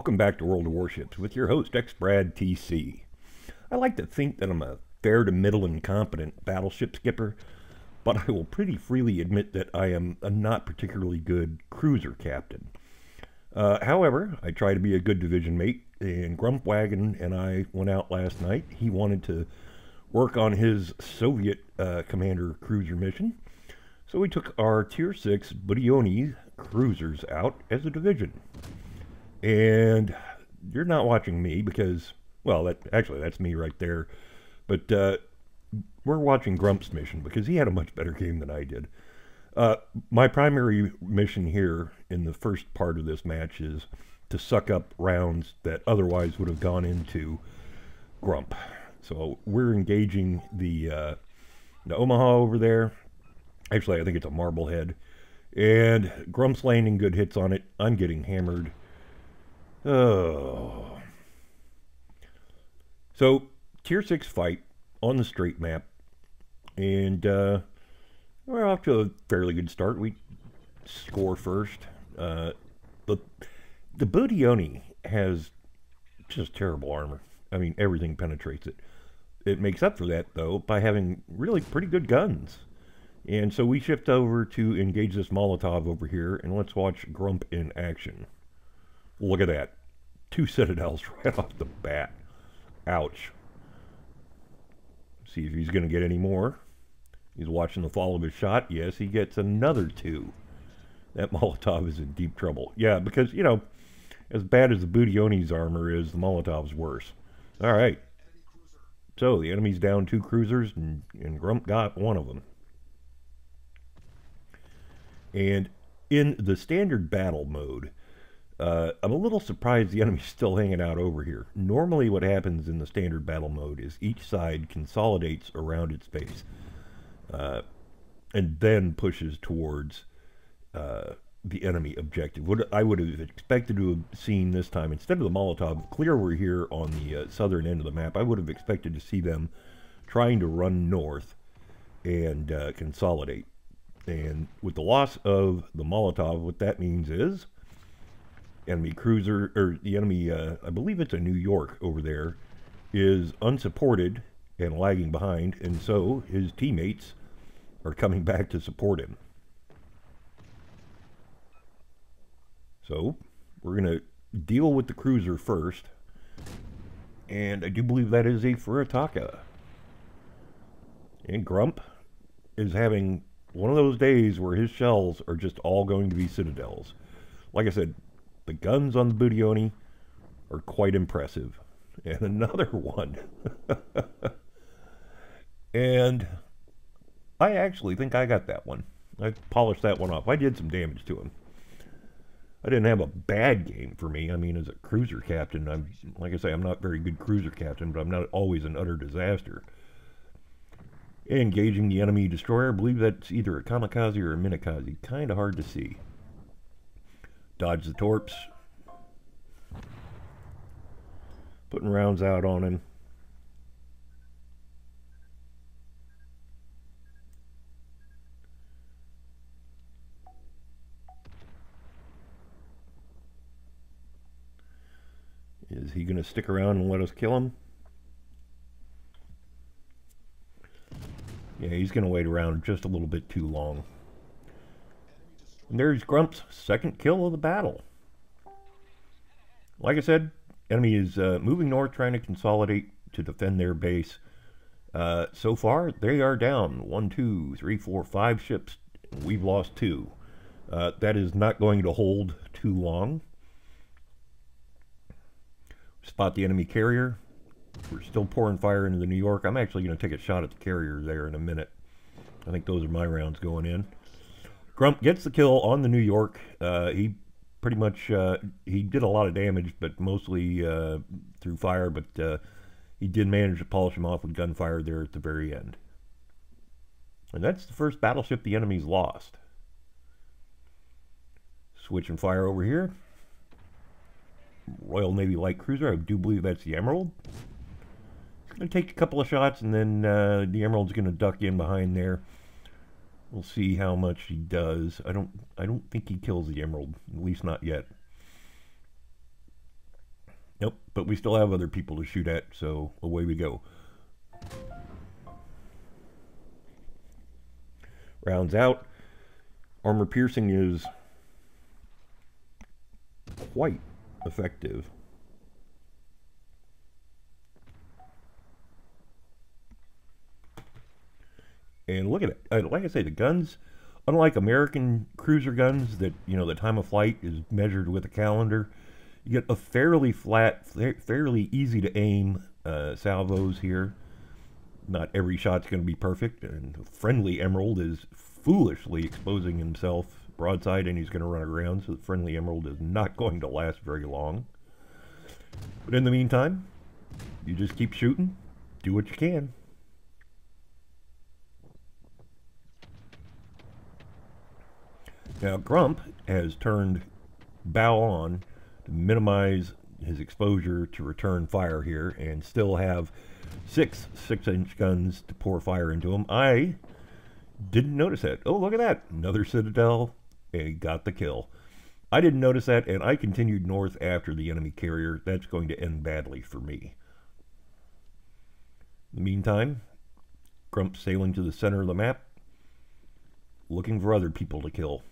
Welcome back to World of Warships with your host, XBradTC. I like to think that I'm a fair to middle incompetent battleship skipper, but I will pretty freely admit that I am a not particularly good cruiser captain. However, I try to be a good division mate, and GrumpWagon and I went out last night. He wanted to work on his Soviet commander cruiser mission, so we took our Tier 6 Budyonny cruisers out as a division. And you're not watching me because, well, that's me right there. But we're watching Grump's mission because he had a much better game than I did. My primary mission here in the first part of this match is to suck up rounds that otherwise would have gone into Grump. So we're engaging the Omaha over there. Actually, I think it's a Marblehead. And Grump's landing good hits on it. I'm getting hammered. Oh. So, Tier 6 fight on the straight map. And we're off to a fairly good start. We score first. The Budyonny has just terrible armor. I mean, everything penetrates it. It makes up for that, though, by having really pretty good guns. And so we shift over to engage this Molotov over here, and let's watch Grump in action. Look at that. 2 citadels right off the bat. Ouch. See if he's going to get any more. He's watching the fall of his shot. Yes, he gets another 2. That Molotov is in deep trouble. Yeah, because, you know, as bad as the Budyonny's armor is, the Molotov's worse. All right. So, the enemy's down 2 cruisers, and Grump got one of them. And in the standard battle mode, I'm a little surprised the enemy's still hanging out over here. Normally what happens in the standard battle mode is each side consolidates around its base and then pushes towards the enemy objective. What I would have expected to have seen this time, instead of the Molotov clear over here on the southern end of the map, I would have expected to see them trying to run north and consolidate. And with the loss of the Molotov, what that means is enemy cruiser, or the enemy, I believe it's a New York over there, is unsupported and lagging behind, and so his teammates are coming back to support him. So we're going to deal with the cruiser first, and I do believe that is a Furataka. And Grump is having one of those days where his shells are just all going to be citadels. Like I said, the guns on the Budyonny are quite impressive. And another one. And I actually think I got that one. I polished that one off. I did some damage to him. I didn't have a bad game for me. I mean, as a cruiser captain, like I say, I'm not very good cruiser captain, but I'm not always an utter disaster. Engaging the enemy destroyer. I believe that's either a kamikaze or a minikaze. Kind of hard to see. Dodge the torps. Putting rounds out on him. Is he going to stick around and let us kill him? Yeah, he's going to wait around just a little bit too long. And there's Grump's second kill of the battle. Like I said, enemy is moving north, trying to consolidate to defend their base. So far, they are down 1, 2, 3, 4, 5 ships. We've lost 2. That is not going to hold too long. Spot the enemy carrier. We're still pouring fire into the New York. I'm actually going to take a shot at the carrier there in a minute. I think those are my rounds going in. Grump gets the kill on the New York. He pretty much, he did a lot of damage, but mostly through fire, but he did manage to polish him off with gunfire there at the very end. And that's the first battleship the enemy's lost. Switching fire over here. Royal Navy light cruiser. I do believe that's the Emerald. It's going to take a couple of shots, and then the Emerald's going to duck in behind there. We'll see how much he does. I don't think he kills the Emerald, at least not yet. Nope, but we still have other people to shoot at, so away we go. Rounds out. Armor piercing is quite effective. And look at it. Like I say, the guns, unlike American cruiser guns that, you know, the time of flight is measured with a calendar, you get a fairly flat, fairly easy to aim salvos here. Not every shot's going to be perfect, and friendly Emerald is foolishly exposing himself broadside, and he's going to run aground, so the friendly Emerald is not going to last very long. But in the meantime, you just keep shooting, do what you can. Now Grump has turned bow on to minimize his exposure to return fire here and still have 6-inch guns to pour fire into them. I didn't notice that. Oh, look at that. Another Citadel, and he got the kill. I didn't notice that, and I continued north after the enemy carrier. That's going to end badly for me. In the meantime, Grump's sailing to the center of the map, looking for other people to kill.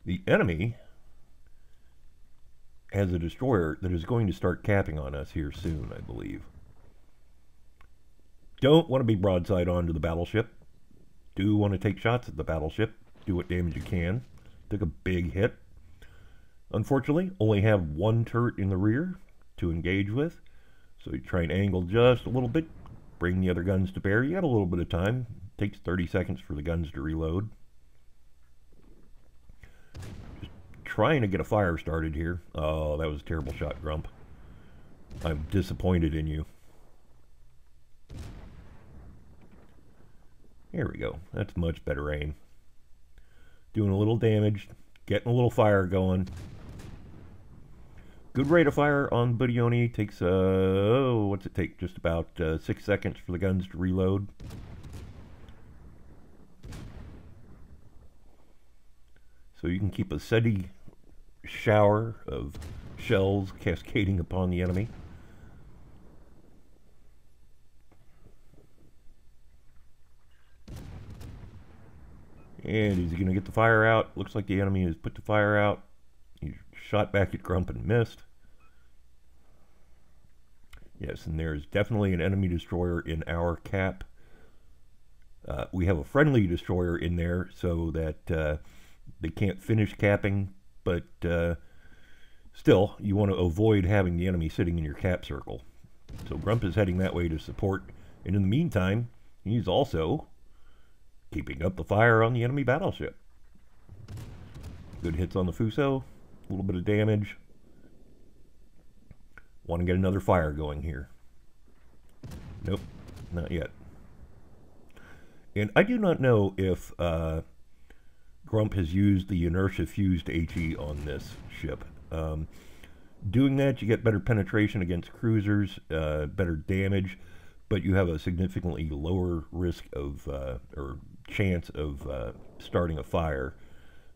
The enemy has a destroyer that is going to start capping on us here soon, I believe. Don't want to be broadside onto the battleship. Do want to take shots at the battleship. Do what damage you can. Took a big hit. Unfortunately, only have one turret in the rear to engage with. So you try and angle just a little bit. Bring the other guns to bear. You got a little bit of time. Takes 30 seconds for the guns to reload. Trying to get a fire started here. Oh, that was a terrible shot, Grump. I'm disappointed in you. Here we go. That's much better aim. Doing a little damage, getting a little fire going. Good rate of fire on Budyonny. Takes, what's it take? Just about 6 seconds for the guns to reload. So you can keep a steady shower of shells cascading upon the enemy. And is he going to get the fire out? Looks like the enemy has put the fire out. He shot back at Grump and missed. Yes, and there's definitely an enemy destroyer in our cap. We have a friendly destroyer in there so that they can't finish capping, but still, you want to avoid having the enemy sitting in your cap circle. So Grump is heading that way to support, and in the meantime, he's also keeping up the fire on the enemy battleship. Good hits on the Fuso, a little bit of damage. Want to get another fire going here. Nope, not yet. And I do not know if Grump has used the inertia-fused HE on this ship. Doing that, you get better penetration against cruisers, better damage, but you have a significantly lower risk of, or chance of starting a fire.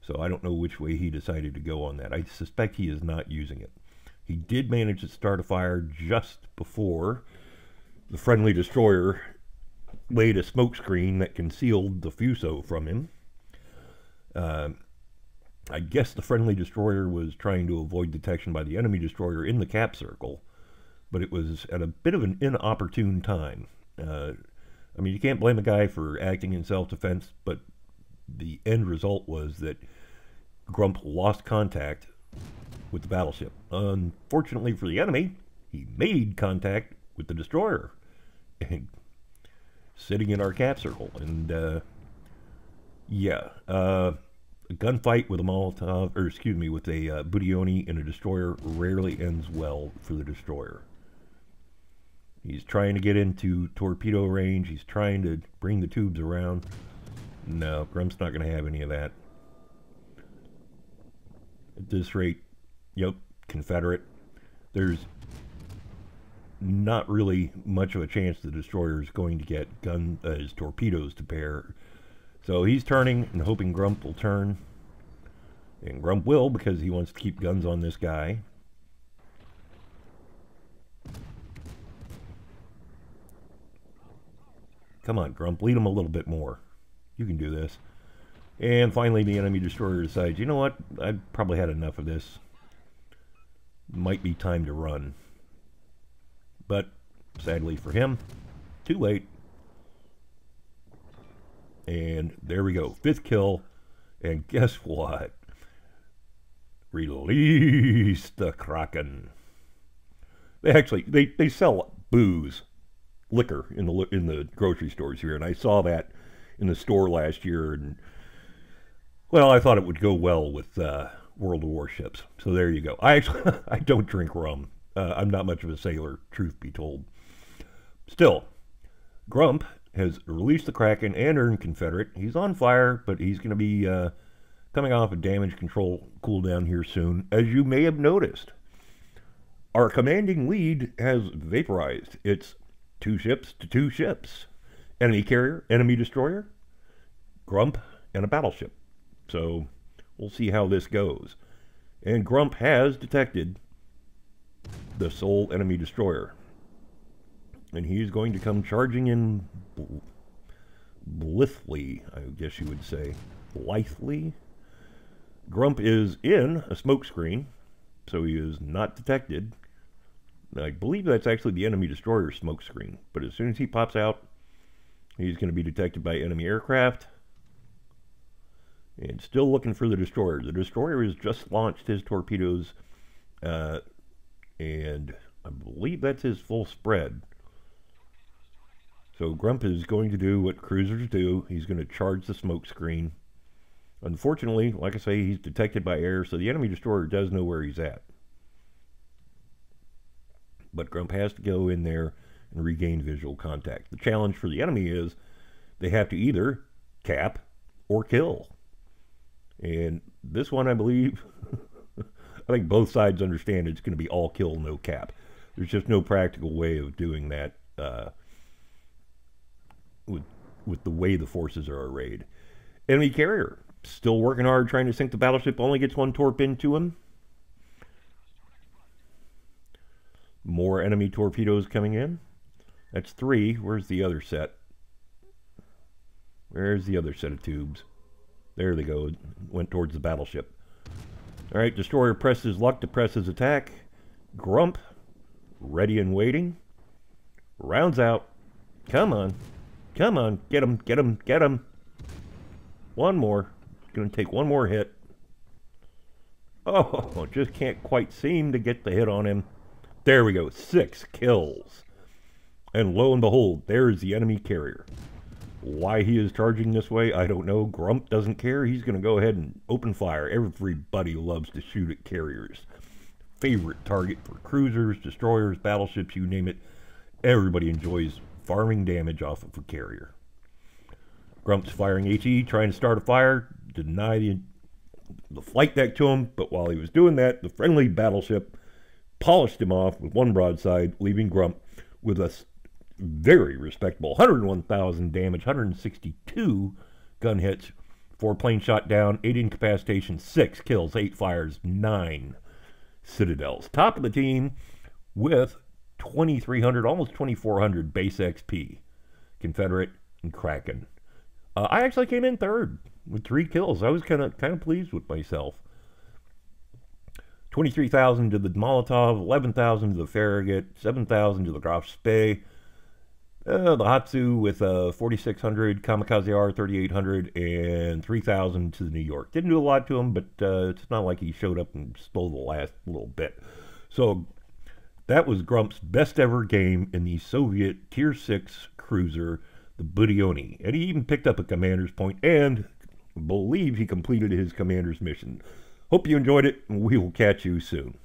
So I don't know which way he decided to go on that. I suspect he is not using it. He did manage to start a fire just before the friendly destroyer laid a smoke screen that concealed the Fuso from him. I guess the friendly destroyer was trying to avoid detection by the enemy destroyer in the cap circle, but it was at a bit of an inopportune time. I mean, you can't blame a guy for acting in self-defense, but the end result was that Grump lost contact with the battleship. Unfortunately for the enemy, he made contact with the destroyer, and sitting in our cap circle. And yeah, a gunfight with a Molotov, or excuse me, with a Budyonny and a destroyer rarely ends well for the destroyer. He's trying to get into torpedo range. He's trying to bring the tubes around. No, Grump's not going to have any of that. At this rate, yep, Confederate. There's not really much of a chance the destroyer is going to get his torpedoes to bear. So he's turning and hoping Grump will turn. And Grump will, because he wants to keep guns on this guy. Come on, Grump, lead him a little bit more. You can do this. And finally, the enemy destroyer decides, you know what? I've probably had enough of this. Might be time to run. But, sadly for him, too late. And there we go. 5th kill. And guess what? Release the Kraken. They sell booze, liquor in the grocery stores here, and I saw that in the store last year, and well, I thought it would go well with World of Warships. So there you go. I don't drink rum. I'm not much of a sailor, truth be told. Still, Grump has released the Kraken and earned Confederate. He's on fire, but he's going to be coming off a damage control cooldown here soon. As you may have noticed, our commanding lead has vaporized. It's 2 ships to 2 ships. Enemy carrier, enemy destroyer, Grump, and a battleship. So we'll see how this goes. And Grump has detected the sole enemy destroyer. And he's going to come charging in blithely, I guess you would say. Blithely? Grump is in a smoke screen, so he is not detected. I believe that's actually the enemy destroyer smoke screen. But as soon as he pops out, he's going to be detected by enemy aircraft. And still looking for the destroyer. The destroyer has just launched his torpedoes. And I believe that's his full spread. So Grump is going to do what cruisers do. He's going to charge the smoke screen. Unfortunately, like I say, he's detected by air, so the enemy destroyer does know where he's at. But Grump has to go in there and regain visual contact. The challenge for the enemy is they have to either cap or kill. And this one, I believe, I think both sides understand it's going to be all kill, no cap. There's just no practical way of doing that with the way the forces are arrayed. Enemy carrier, still working hard trying to sink the battleship, only gets 1 torp into him. More enemy torpedoes coming in. That's 3. Where's the other set? Where's the other set of tubes? There they go. Went towards the battleship. Alright, destroyer presses luck to press his attack. Grump, ready and waiting. Rounds out. Come on. Come on. Get him, get him, get him. One more. Going to take 1 more hit. Oh, just can't quite seem to get the hit on him. There we go. 6 kills. And lo and behold, there's the enemy carrier. Why he is charging this way, I don't know. Grump doesn't care. He's going to go ahead and open fire. Everybody loves to shoot at carriers. Favorite target for cruisers, destroyers, battleships, you name it. Everybody enjoys farming damage off of a carrier. Grump's firing HE, trying to start a fire. Deny the flight deck to him, but while he was doing that, the friendly battleship polished him off with 1 broadside, leaving Grump with a very respectable 101,000 damage, 162 gun hits, 4 plane shot down, 8 incapacitation, 6 kills, 8 fires, 9 citadels. Top of the team with 2,300, almost 2,400 base XP. Confederate and Kraken. I actually came in 3rd with 3 kills. I was kind of pleased with myself. 23,000 to the Molotov, 11,000 to the Farragut, 7,000 to the Graf Spee. The Hatsu with 4,600, Kamikaze R 3,800, and 3,000 to the New York. Didn't do a lot to him, but it's not like he showed up and stole the last little bit. So that was Grump's best ever game in the Soviet Tier 6 cruiser, the Budyonny. And he even picked up a commander's point and believe he completed his commander's mission. Hope you enjoyed it, and we will catch you soon.